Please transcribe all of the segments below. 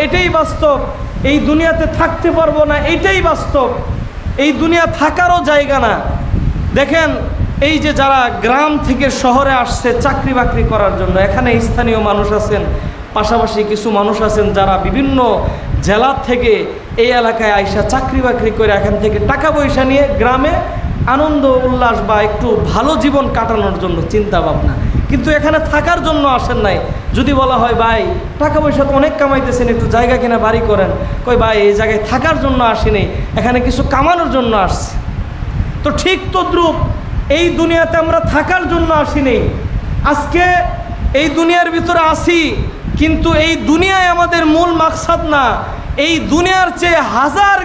এটাই বাস্তব, এই দুনিয়াতে থাকতে পারবো না এটাই বাস্তব, এই দুনিয়া থাকারও জায়গা না। দেখেন এই যে যারা গ্রাম থেকে শহরে আসছে চাকরি বাকরি করার জন্য, এখানে স্থানীয় মানুষ আছেন, পাশাপাশি কিছু মানুষ আছেন যারা বিভিন্ন জেলা থেকে এই এলাকায় আইসা চাকরি বাকরি করে এখান থেকে টাকা পয়সা নিয়ে গ্রামে আনন্দ উল্লাস বা একটু ভালো জীবন কাটানোর জন্য চিন্তা ভাবনা, কিন্তু এখানে থাকার জন্য আসেন নাই। যদি বলা হয় ভাই টাকা পয়সা তো অনেক কামাইতেছেন, একটু জায়গা কিনা বাড়ি করেন, কই ভাই এই জায়গায় থাকার জন্য আসিনি, এখানে কিছু কামানোর জন্য আসছি। তো ঠিক তদ্রূপ এই দুনিয়াতে আমরা থাকার জন্য আসিনি, আজকে এই দুনিয়ার ভিতরে আসি, কিন্তু এই দুনিয়ায় আমাদের মূল মাকসাদ না। এই দুনিয়ার চেয়ে হাজার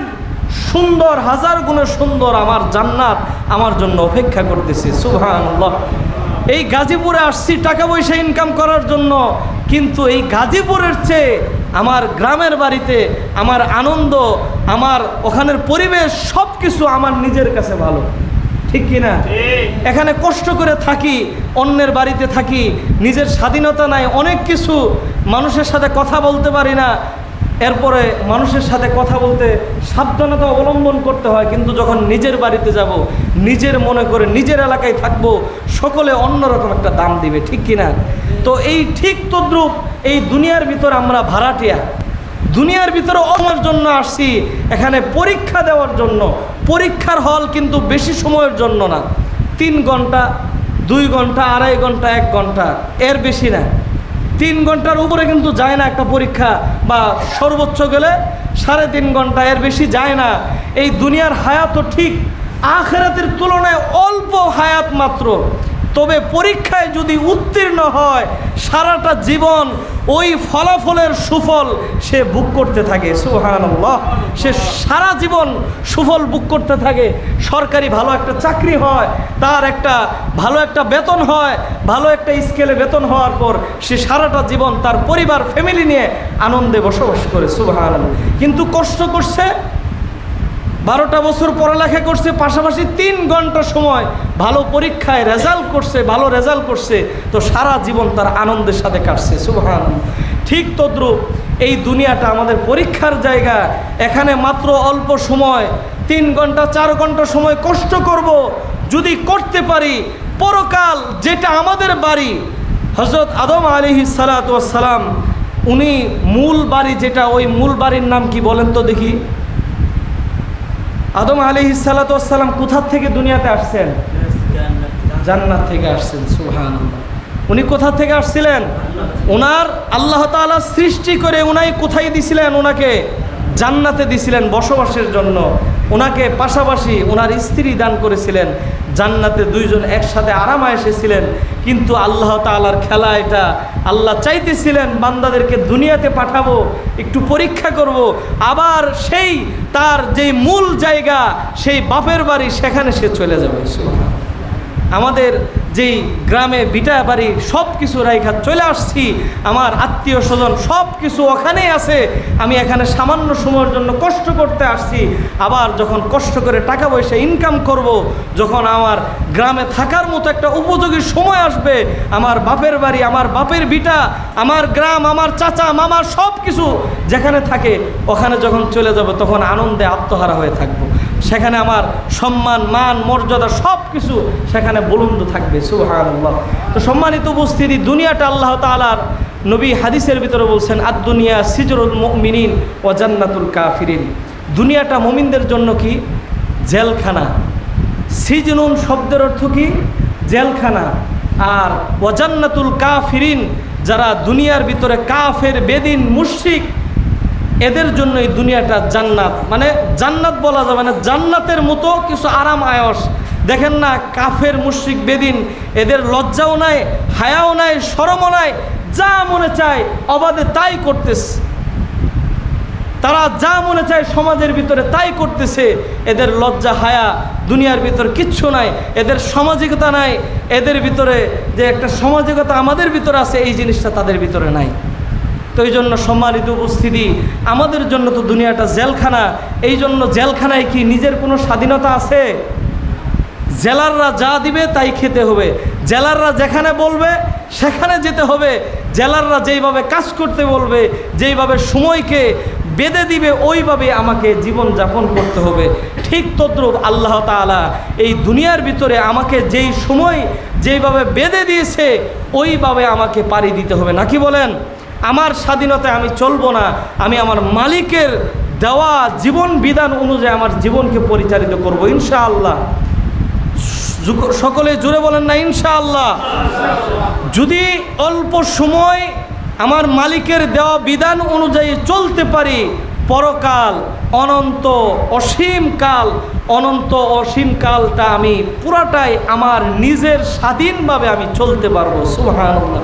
সুন্দর, হাজার গুণে সুন্দর আমার জান্নাত আমার জন্য অপেক্ষা করতেছে। সুবহানাল্লাহ। এই গাজীপুরে আসছি টাকা পয়সা ইনকাম করার জন্য, কিন্তু এই গাজীপুরের চেয়ে আমার গ্রামের বাড়িতে আমার আনন্দ, আমার ওখানের পরিবেশ সব কিছু আমার নিজের কাছে ভালো, ঠিক কিনা? এখানে কষ্ট করে থাকি, অন্যের বাড়িতে থাকি, নিজের স্বাধীনতা নাই, অনেক কিছু, মানুষের সাথে কথা বলতে পারি না, এরপরে মানুষের সাথে কথা বলতে সাবধানতা অবলম্বন করতে হয়, কিন্তু যখন নিজের বাড়িতে যাব, নিজের মনে করে নিজের এলাকায় থাকব, সকলে অন্যরকম একটা দাম দিবে, ঠিক কিনা? তো এই ঠিক তদ্রূপ এই দুনিয়ার ভিতর আমরা ভাড়াটিয়া, দুনিয়ার ভিতরে আমার জন্য আসছি, এখানে পরীক্ষা দেওয়ার জন্য। পরীক্ষার হল কিন্তু বেশি সময়ের জন্য না, 3 ঘন্টা, 2 ঘন্টা, 2.5 ঘন্টা, 1 ঘন্টা, এর বেশি না। 3 ঘন্টার উপরে কিন্তু যায় না একটা পরীক্ষা, বা সর্বোচ্চ গেলে 3.5 ঘন্টা, এর বেশি যায় না। এই দুনিয়ার হায়াতও ঠিক আখিরাতের তুলনায় অল্প হায়াত মাত্র, তবে পরীক্ষায় যদি উত্তীর্ণ হয় সারাটা জীবন ওই ফলাফলের সুফল সে ভোগ করতে থাকে। সুবহানাল্লাহ। সে সারা জীবন সুফল ভোগ করতে থাকে। সরকারি ভালো একটা চাকরি হয়, তার একটা ভালো একটা বেতন হয়, ভালো একটা স্কেলে বেতন হওয়ার পর সে সারাটা জীবন তার পরিবার ফ্যামিলি নিয়ে আনন্দে বসবাস করে। সুবহানাল্লাহ। কিন্তু কষ্ট করছে, 12টা বছর পড়ালেখা করছে, পাশাপাশি 3 ঘন্টা সময় ভালো পরীক্ষায় রেজাল্ট করছে, ভালো রেজাল্ট করছে, তো সারা জীবন তার আনন্দের সাথে কাটছে। সুবহানাল্লাহ। ঠিক তদ্রূপ এই দুনিয়াটা আমাদের পরীক্ষার জায়গা। এখানে মাত্র অল্প সময়, 3 ঘন্টা 4 ঘন্টা সময় কষ্ট করব, যদি করতে পারি পরকাল যেটা আমাদের বাড়ি, হযরত আদম আলাইহিস সালাতু ওয়াস সালাম উনি মূল বাড়ি যেটা, ওই মূল বাড়ির নাম কি বলেন তো দেখি? আদম আলাইহিস সালাতু ওয়াস সালাম কোথা থেকে দুনিয়াতে আসছেন? জান্নাত থেকে আসছেন। সুবহানাল্লাহ। উনি কোথা থেকে আসছিলেন? ওনার আল্লাহ তাআলা সৃষ্টি করে উনাই কোথায় দিছিলেন? ওনাকে জান্নাতে দিছিলেন বসবাসের জন্য। ওনাকে পাশাপাশি ওনার স্ত্রী দান করেছিলেন, জান্নাতে 2 জন একসাথে আরামে এসেছিলেন। কিন্তু আল্লাহ তাআলার খেলা এটা, আল্লাহ চাইতেছিলেন বান্দাদেরকে দুনিয়াতে পাঠাবো, একটু পরীক্ষা করব, আবার সেই তার যেই মূল জায়গা, সেই বাপের বাড়ি, সেখানে সে চলে যাবে। আমাদের যেই গ্রামে বিটা বাড়ি সব কিছু রাইখা চলে আসছি, আমার আত্মীয় স্বজন সব কিছু ওখানেই আছে, আমি এখানে সামান্য সময়ের জন্য কষ্ট করতে আসছি। আবার যখন কষ্ট করে টাকা পয়সা ইনকাম করব, যখন আমার গ্রামে থাকার মতো একটা উপযোগী সময় আসবে, আমার বাপের বাড়ি, আমার বাপের বিটা, আমার গ্রাম, আমার চাচা মামা সব কিছু যেখানে থাকে, ওখানে যখন চলে যাব তখন আনন্দে আত্মহারা হয়ে থাকবো। সেখানে আমার সম্মান, মান, মর্যাদা সব কিছু সেখানে বুলন্দ থাকবে। সুবহানাল্লাহ। তো সম্মানিত উপস্থিতি, দুনিয়াটা আল্লাহ তাআলার নবী হাদিসের ভিতরে বলছেন, আদ-দুনিয়া সিজরুল মুমিনিন ওয়া জান্নাতুল কাফিরিন। দুনিয়াটা মুমিনদের জন্য কি? জেলখানা। সিজনুন শব্দের অর্থ কি? জেলখানা। আর ওয়া জান্নাতুল কাফিরিন, যারা দুনিয়ার ভিতরে কাফের, বেদিন, মুশরিক, এদের জন্য এই দুনিয়াটা জান্নাত। মানে জান্নাত বলা যাবে না, জান্নাতের মতো কিছু আরাম আয়স। দেখেন না, কাফের, মুশরিক, বেদিন, এদের লজ্জাও নাই, হায়াও নাই, শরমও নাই, যা মনে চায় অবাধে তাই করতেছে। তারা যা মনে চায় সমাজের ভিতরে তাই করতেছে। এদের লজ্জা, হায়া দুনিয়ার ভিতর কিচ্ছু নাই, এদের সামাজিকতা নাই, এদের ভিতরে যে একটা সামাজিকতা আমাদের ভিতরে আছে, এই জিনিসটা তাদের ভিতরে নাই। তো এই জন্য সম্মানিত উপস্থিতি, আমাদের জন্য তো দুনিয়াটা জেলখানা। এই জন্য জেলখানায় কি নিজের কোনো স্বাধীনতা আছে? জেলাররা যা দিবে তাই খেতে হবে, জেলাররা যেখানে বলবে সেখানে যেতে হবে। জেলাররা যেইভাবে কাজ করতে বলবে, যেইভাবে সময়কে বেঁধে দিবে, ওইভাবে আমাকে জীবন যাপন করতে হবে। ঠিক তদ্রূপ আল্লাহ তাআলা এই দুনিয়ার ভিতরে আমাকে যেই সময় যেইভাবে বেঁধে দিয়েছে, ওইভাবে আমাকে পাড়ি দিতে হবে। নাকি বলেন? আমার স্বাধীনতায় আমি চলবো না, আমি আমার মালিকের দেওয়া জীবন বিধান অনুযায়ী আমার জীবনকে পরিচালিত করব ইনশাআল্লাহ। সকলে জুড়ে বলেন না ইনশাআল্লাহ। যদি অল্প সময় আমার মালিকের দেওয়া বিধান অনুযায়ী চলতে পারি, পরকাল অনন্ত অসীম কালটা আমি পুরাটাই আমার নিজের স্বাধীনভাবে আমি চলতে পারবো। সুবহানাল্লাহ।